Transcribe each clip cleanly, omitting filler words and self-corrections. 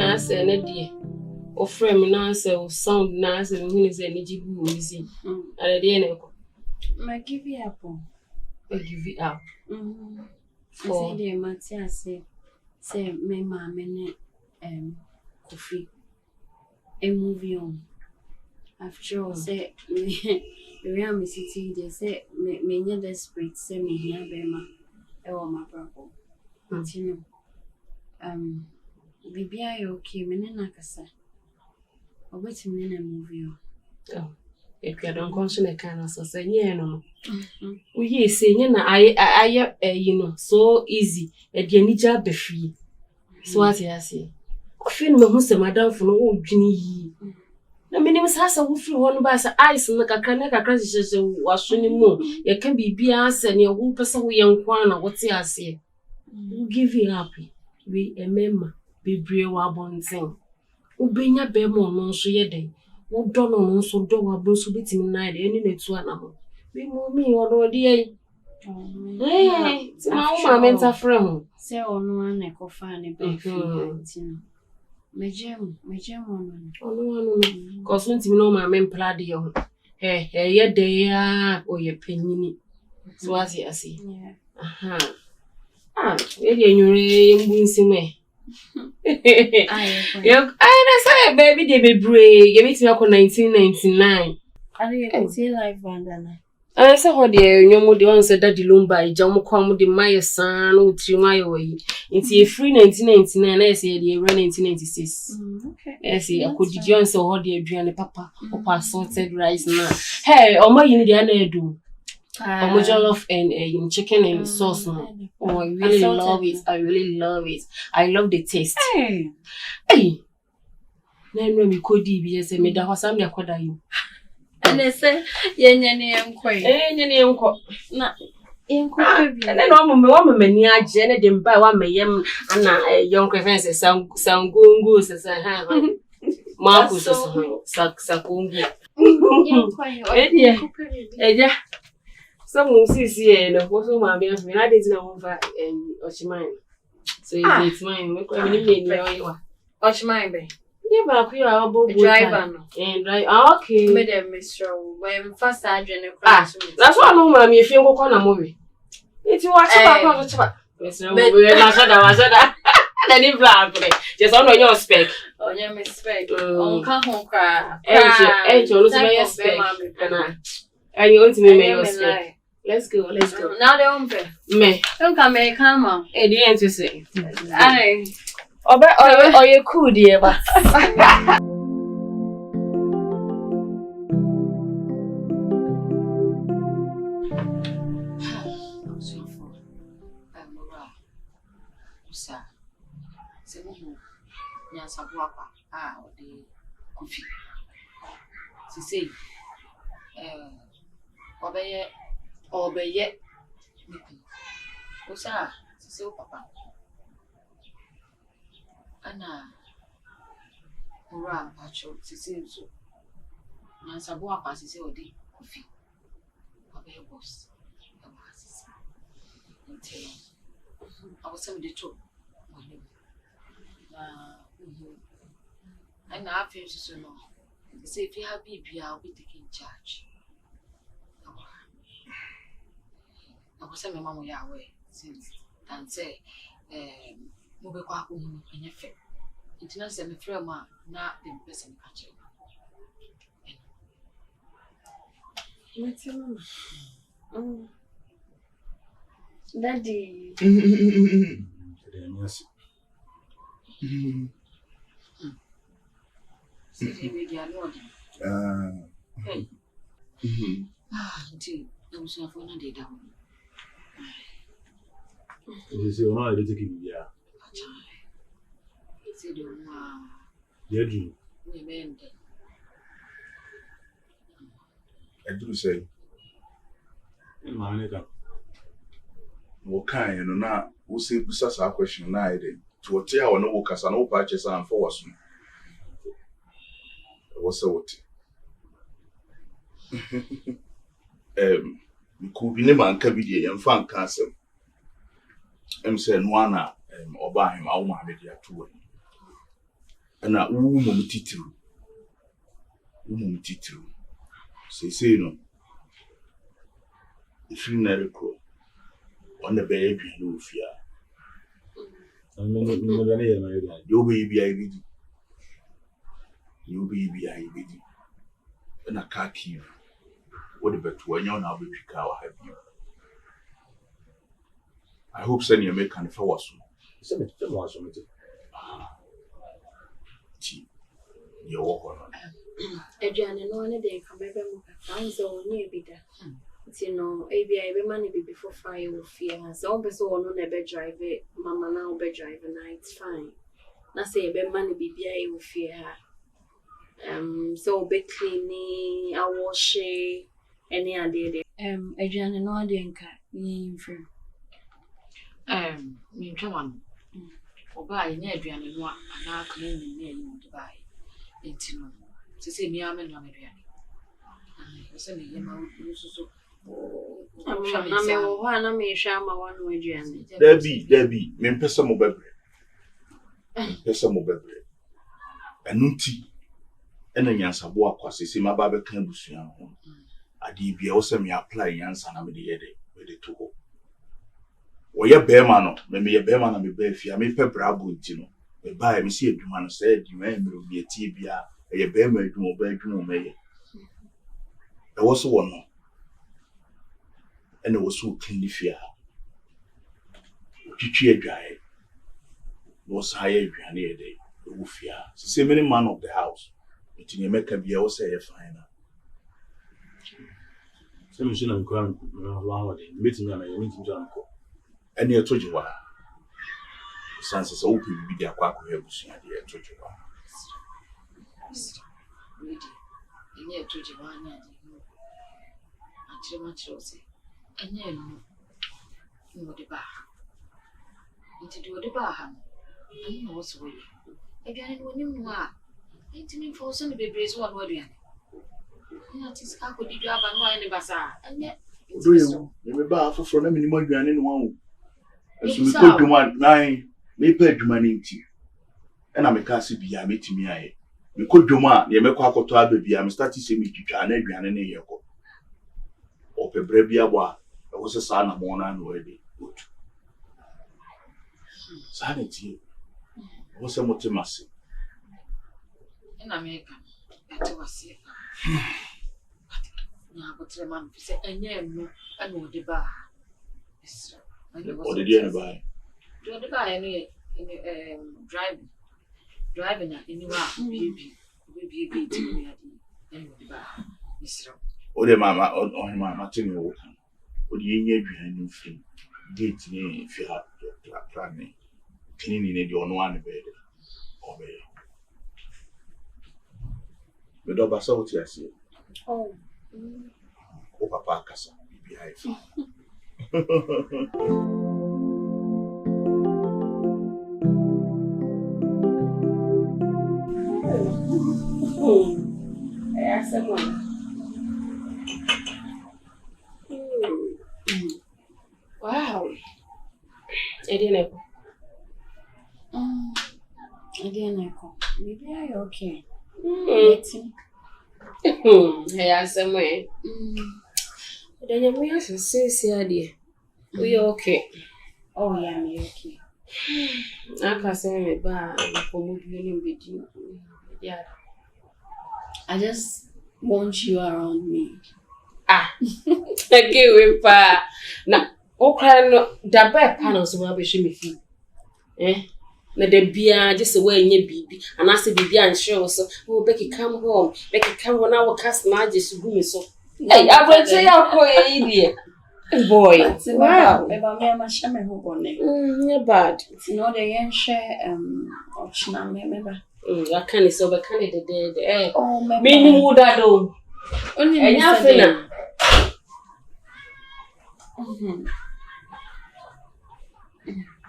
na say na de o frame na say o sound na say me say ni jibu o si ale de na ko ma give you up I give it up for the Matthias say me mama ne coffee a movie on after all say we are me sitting there say me nya desperate say me here bema e wo ma brabo you know bibia you okay me na kasa obetimi na movie on if you don't conscious kind of so say no we say na I you know so easy e de anija befie so what you say I feel me hu say madam for no odwini yi na menim sasa wo free ho no ba say ice na kakra hyehyɛ waso ni mu ye ka bibia ase ne wo pese wo ye nkwa na wo te ase we give you happy we emema bebre wa bonten wo benya be mo no so ye den wo do no so do wa bro so bitimi na de eni na tu ana ho we mo mi odo de ai ti ma wo ma menta frɛ ho se ono ana ko fa ne be fi tino mejem ono ko so ntimi no ma mempla de ho ye de ya o ye panyini so ase aha we de nyure mbu nsime I say baby dey bebre give me to 1999 I see live bandana I say ho de nyomo de on say daddy lumba ija mo kwa mo de maye san no tiri maye we nti e free 1999 na say de 1996 okay say akodidi on say ho de aduane papa opa salted rice na hey o ma yini de na edu omo jollof and chicken and sauce no oh I really love it I love the taste hey na no mi kodi bi say me da ho sam ya koda you and say yenyane enko na enko bi na no mo mani age na de mba wa mayem ana yonko fence sangungu sasa ha ma ku sakungu eja some sisi na ko so ma bia na de na mo fa ochiman so it's mine me ko mi ni ni wa ochiman be ba ku ya obo driver no drive okay me dem mistro when first adwene kwa that's why no ma mi efie nkoko na mo we iti wa chaba kwa chaba mesro mo we na shada na ni bla bre just on your spec onye me spec on ka ho kwa no so me spec na ani on ti me your spec let's go now they on me don't come me come on e di ento say ai oye cool die ba Sabua pa o de kofi sisi obeye osa sisi o papa ana ora pacho sisi nso na sabua pa sisi o de kofi obeye boss aba sisi nti awose de to and I feel so no. Say if you have baby, I'll be taking charge. I was saying my mama ya away since and say move kwa home in your fair. It's not say me friend ma na the person catch you. Daddy. Yes. Gee, I was not for another day. Is it one I did give you? It's a dream. I do say, Manica. What kind of not who say such a question? Night to a tear or no workers and no patches and for us. What's the what? Could be never uncovered and found cancer. Saying one or buy him, I'll make it 2. And I woman titru. Say no. If you never go on the baby, you fear. Your baby, I read. Your baby, I read. And I can't keep. What about when you're now baby cow have you? I hope send you make an for us. You're walking on. Adrian, no one day come back. I'm so near bitter. You know, ABI money before fire will fear. So, person will never drive it. Mamma now be driving. It's fine. Now say be money BBI will fear her. So be cleaning, I wash any idea. Adrian, no idea. Me free. Me one. Oba ina Adrian no ana cleaning na you to buy. Intino. Say me am no Adrian. Say me yema so. Debbie, me pesa mo bebre. Anunti. Ena nyansa bo akwase se ma ba be kan busua ho. Ade bia wo se me apply nyansa na me de yede, we de to ho. Wo ye bema no, me ye bema na me ba afia, me pe brabo nti no. Me ba me se adwuma no se adwuma e me bi etie bia, ye bema adwuma ba adwuma me ye. E wo so wo no. And it was so clean fear. Chichi dry was higher near day, the fear. So many man of the house, but in America be also a finer. Some machine I'm going around meeting me meeting John. And you told you why. The sons is open be their quack who have seen the told you why. Really, and yet told you why not. Until much was it. And then, no, the bar. Into the bar, I know what's way. Again, when you are, ain't me for some babies one word. That is how could you have a wine in the bazaar? And yet, do you? You may buy for them in more than one. As we put you 9, may pay you money to you. And I'm a cassie be a meeting me. We could do man, you make quack or to baby. I'm starting to see me to an Adrian and a year. Or a brevia bois. I was a son of one and already good. Sanity was a motimacy. In America, that was it. Now, but the man said, and yeah, no, I know the bar. What did you buy? Do the bar any driving at anywhere, baby, a bit in the bar. Mr. Oh, the mamma on my Martin Walker. Would you hear behind you free? Gate me if you have planning. Cleaning in your one bed. Obey. The dog saw what I see. Oh, Papa Cassa, behind. Someone. Wow. I didn't know. Maybe I okay. Hey, somewhere. Then we have to say, dear. We okay. Oh, yeah, me okay. I can't say me bad for moving with you. Yeah. I just want you around me. Okay, we pa. Now, okay, no, the bad panels will be shimmy. Na the beer just away in your baby, and I said, Baby, and show so. Oh, Becky, come home. Becky, come on, I will cast my just to so. Hey, I will say, I'll call you, dear. Boy, wow. About me, I'm a shaman who bonnet. Bad. It's not a young share, option, I remember. I can't so the candidate dead. Oh, me would I do. Only and nothing.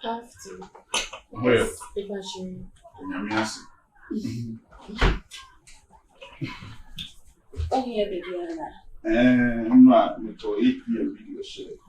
Have to. Well, Because you. Oh, yeah, baby, I'm not to 8 p.m. video shit.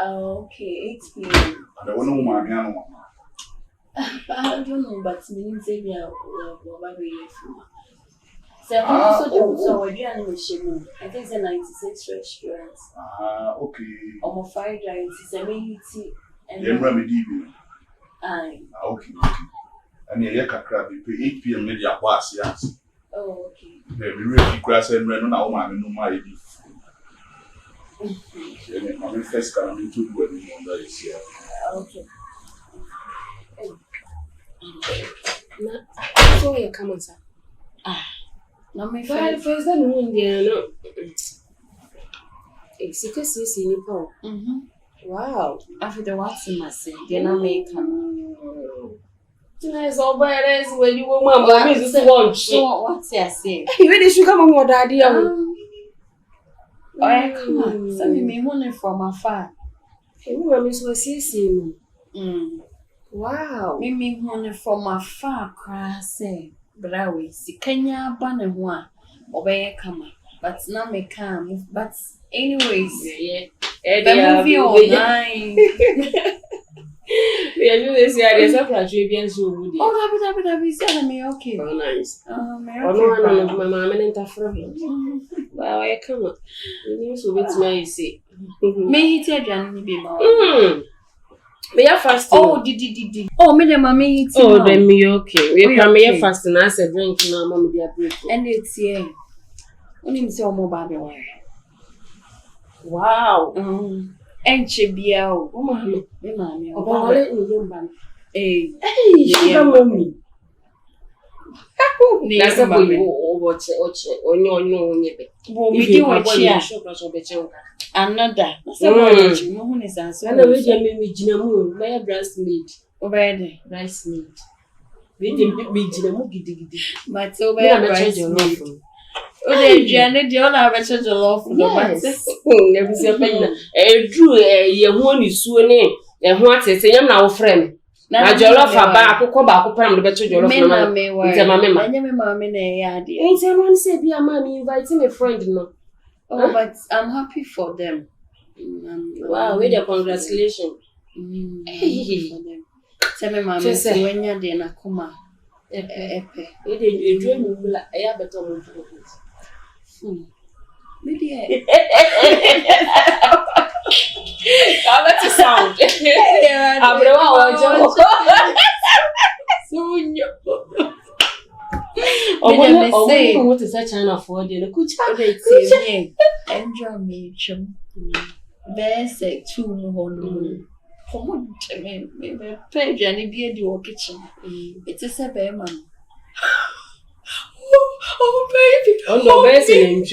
Okay, 8 p.m. I don't know my piano. I don't know, but means say we are from. So so we're doing mission. I think it's a 96 restaurants. Okay. Almost fried rice, it's a meat and remedy. Okay. And you can 8 p.m. media pass, yes. Oh, okay. The really grass and run on our no my my first coming to do any more this year. Okay. So you come on, sir. No, my First, that mean, no. It's because you see Nipo. Wow. After the what's in my say, then I make Tonight, all by this when you were mamma, Mrs. Watch. So, what's your say? You really should come on, daddy. Oh, come on. Send me money from afar. You Miss was seeing. Wow. Me money from afar, crassy. Brawi, si Kenya banner one. Obey come. But now me come. But, anyways, the movie online. We are doing this year. There's a Caribbean so good. Oh, that be said me okay. Oh, nice. Oh, no, my mama and Tafra. Well, I come up. You need to wait, may say. May he tell Johnny be more. We are fasting. Oh, did. Oh, me, the mammy. Oh, then me okay. We come here fasting. I said, drink now, mommy, be a break. And it's here. Only me say, oh, mobile. Wow. Enche biao. Oh, mommy. Me, mammy. Oh, let me young man. Hey, sugar mommy. That's a baby. Oh, watch it. Oh, no. We do watch here. Another. That's a word. Is answer. I know we can make Jinamu, my breastmeat. Already. Rice meat. We didn't be Jinamu giddy. But so bad, rice meat. Oh, the Janet, you all have a church of love for the yes. Never see a pen. Drew a one is soon, and what is a young friend. Now, Jollof back, come back, come the better Jollof. Ain't anyone said, be a man inviting a friend, no. Oh, but I'm happy for them. Wow, with your congratulations. Tell me, Mamma, say when you're there, Nakuma. Epe. You dream, I have a better maybe that's a sound. Oh, what is that China for? Enjoy me, chum. There's a 2 more. Come on, maybe page and be a dual kitchen. It's a 7 man. Oh, baby. Oh, no, baby.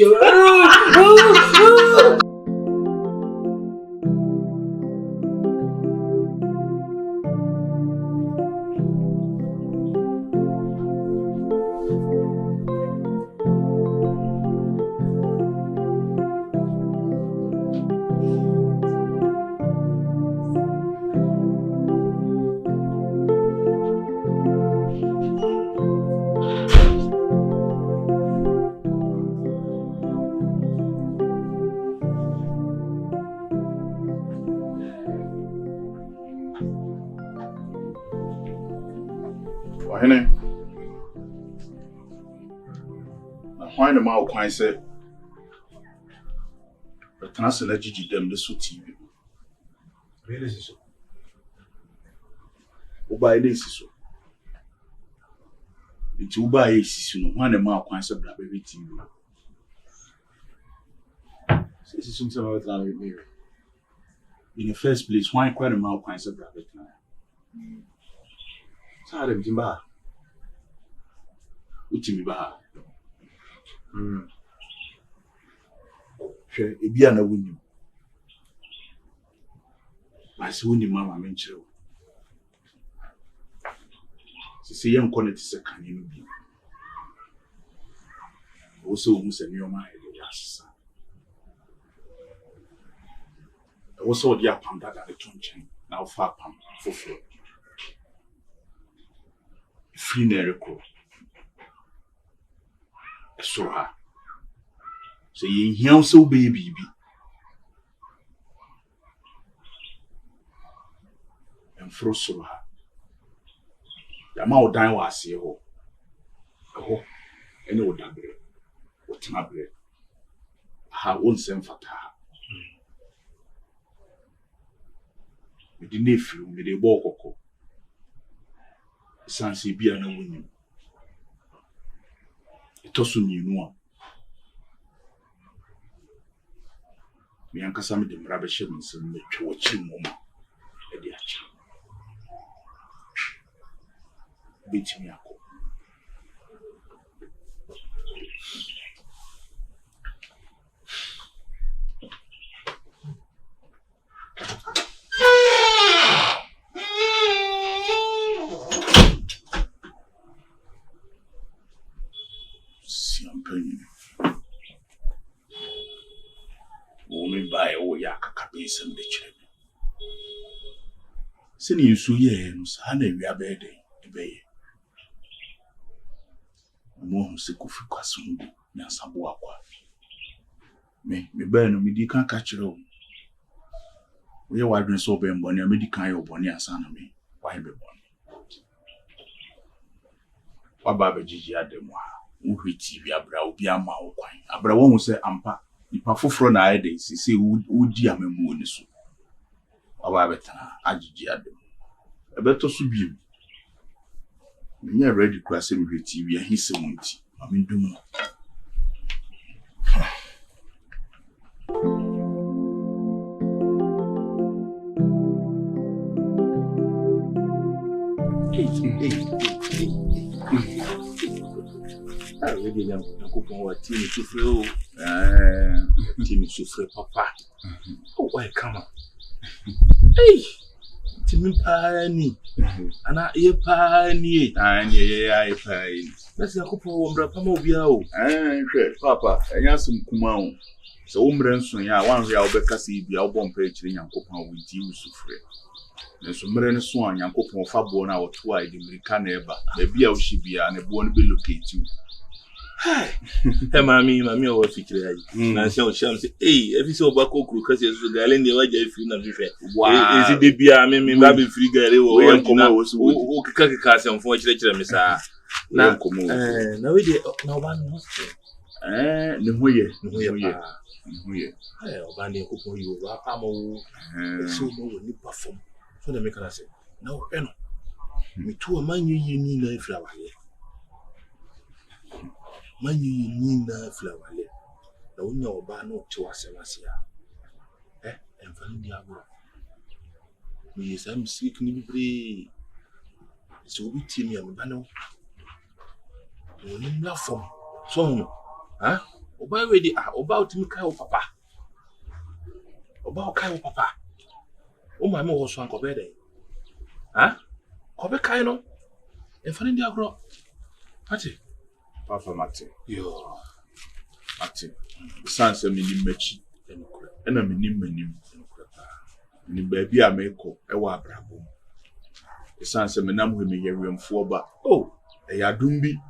Wahene. Na why the ma kwan say betana na gigi dem the so TV. Really so. Uba ile so. Nti uba esi no why the ma kwan say bra baby TV. Say something about that with me. In the first place, why quite a ma kwan say bra betana. Sare mjimba. Uchimi ba. Hwe ebia na wuni. Basi wuni mama menchiro. Sisi yem connect se kanyi bi. O so mu se nyoma e ya sisa. O so di apam da the tonchen. Na ofa apam foforo. Free Nereko. So ha. So you hear so baby. And fro so ha. Yama wo dan wa ase ho. Ho. Ene wo dabre. Wo tenabre. Ha won sem fata. Me di nefu, me de bo kokko. Sanse bia na woni. Itosu ni no. Me ankasa me de mra be hye nsem me twa chi moma. E di achi. Bitimi akọ. Siampani. Women buy o ya kakabesem de chire. Seni yusu ye no sa na wi abede ebeye. Mo se Kofi Kwasungu na sabo akwa. Me ba no me di kan ka chire o. We wadwen so be mboni me di kan ye oboni asa na me. Why be boni? Waba be jiji ademu ha. Uhwe TV abra obi ama wo kwan. Abra wo hu se ampa nipa foforo na ayede sisi udi amemu oni so. Waba betana ajiji ademu. Ebeto so biem. Menye ready kura se me TV ahise wonti. Amendum no. Already na kupon wa team sufre o. Team sufre papa. Oh why come? Hey. Team pani. Ana ye pani. Ani ye pani. Nasi kupon wo mbra pa ma obi a o. Hwe papa, enya sum kuma o. So wo mbra nso ya wan hwe a wo beka se bia wo bompa e kire Nyankopon wo nti wo sufre. Nso mbra ne so a Nyankopon fa bo na wo to a de America na eba. Ba bia wo hibia na bo no be locate you. Hey, mami o fikire ayi. Na se o sham se every so ba ko kru kasi so gale ne waja ifiri na hwehwe. Ezi de bia me ba be free gale wo o kika se mfo kire me sa. Na na we de na ba no hospital. Ne hoye. O ba ne ko po yo ba pa mo. So no we ni perform. So de me kana se. Na o pe no. Me tu o manyu yi ni na ifira wale. Manyu ni na flawale na wonya oba na oche wasewase ya enfani dia bro mi sam sik ni bibre so bi ti mi am ba no woni mla fom so no oba we di oba otimi kai o papa o ma me wo so anko be dey ko be kai no enfani dia bro ati Papa Mate. Yo. Mate. Sanse minim machi. Ena minim manim. Ni baabi a meko e wa abrabo. Sanse menam hwe me yewemfo ba. Oh, e ya dumbi.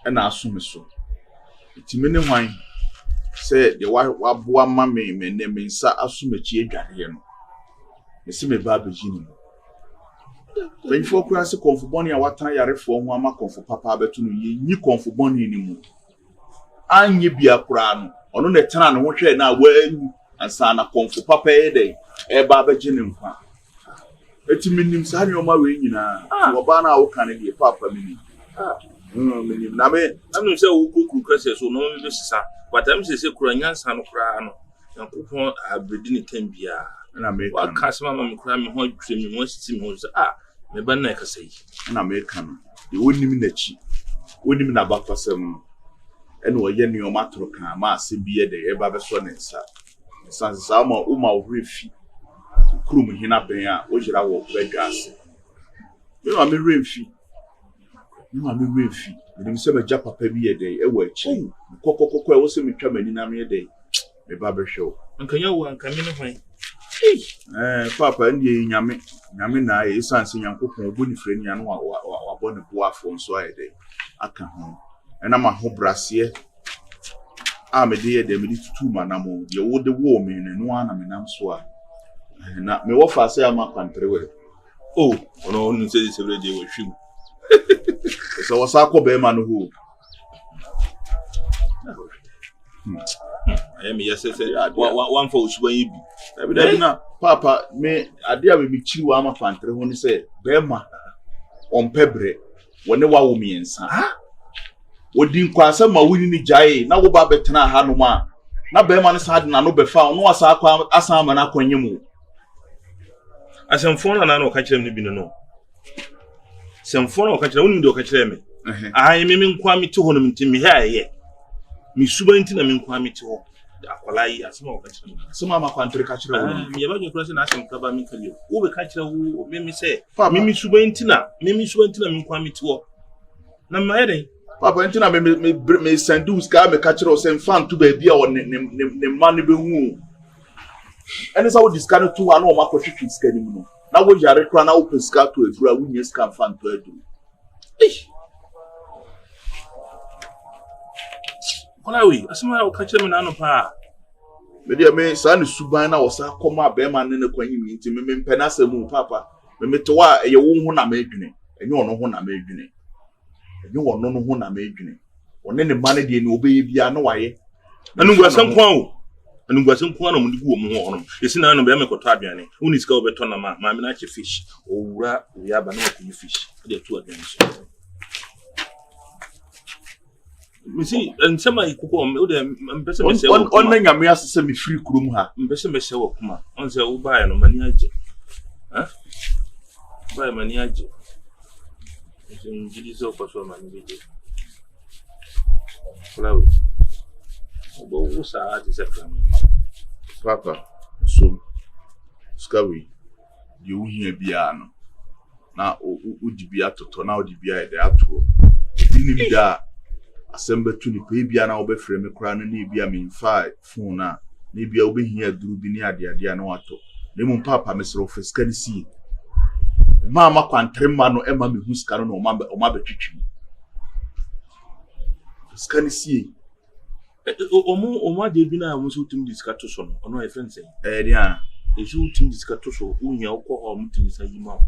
Ena asome so. Itime ne hwan. Se de wa boa ma me ne me nsa asomachi adware no. Me se me ba begini. When you focus on confuboni a watan yarefo ho ama konfu papa abeto no ye nyi confuboni ni mu anye bia kura no ono na tena ne ho hwe na wa ansa na konfu papa e dey e ba beje ne nkwa etimi nim sa ne o ma we nyina wo ba na wo kan ne papa mini minim na me anu se wo kokuru kase so no me be sisa watam se kura nyansa no kura no Nyankopon abedi ne kan bia na me wa kasema ma me kura me ho adwire me mo sisi me ho so me ban na kasa yi na me kan de wonim na chi wonim na bakwasem ene wo ye ne o matro kan ma ase bie de e ba be so ne nsa sa ma o ma refi kurum hina ben a o jira wo badwase me ma me refi me se be ja papa bi ye de e wo achi kokokoko e wo se me twa mani na me de me ba be show nkanya wo ankame ne hwan papa ndi nyame na e sanse Nyankopon obo ni freni anu wa bo ne boafo nso ayede aka ho ena ma ho brase me de ye de me tutu manamo ye wo de wo me ne no ana me nam so a na me wo fa se ama kwantre we ono onu se de we hwim So was I call Beman who? I am yes, one for which way Now, Papa, me, I dear me chew ama pantry when he said, Bema on Pebre, when the wow me and son. What didn't cross my winning jay, now about Betana Hanuma. Now Beman is had no be found, no as I come as I'm an aquanium. As I'm phone and I know catch them to be no. Some phone or catch only do catch them. I am in Kwame to him to me here. Miss Subantin, I'm in Kwame to Aqualai as more catch them. Some of my country catch them. Me about your person asking Papa Mikali. Who will catch who made me say, Mimi Subantina, Mimi Subantina, I'm in Kwame to. Now, my head. Papa, Antina me send you scar me catch us and fan to be on the money be woo. And it's how this kind of 2 and all my position schedule. Now we are trying to open scar to a draw when you scan fan to do. What are we? As soon as I catch them in an pa. Media may son Subana was a comma bearman in the queen to me penasa moon, Papa. Me to wa a woman I made you, and you know one I made you. You want no one I made you. On any money didn't obey via no way. And who was some quo? And who was some quantum with woman. It's none of them a cotabiani. Who is go better than my miniature fish. Oh, we have an open fish. They're 2 against. Me see, and somebody could go on a mere semi free room. Mbese mbese wo kuma. Onse wo ba ya no mani age. Ha? Ba mani age. Njidi zo kwa so mani bije. Fulawe. Obo wo sa ati se kram. Papa, so skawi. You hear bia no. Na o di bia toto na o di bia e de ato. Dini bia Assemble to the baby and I'll be frame a crown and nebia mean 5 phone now. Maybe I'll be here, do be near the idea no ato. Lemon Papa, Mr. Office, can see. Mamma can't trim man or Emma who's carrying or mother teaching. Can see. O ma de bi na mo so tim discuss to so no ono e friend say Yeah. e so tim discuss to so unya alcohol mutin sa yima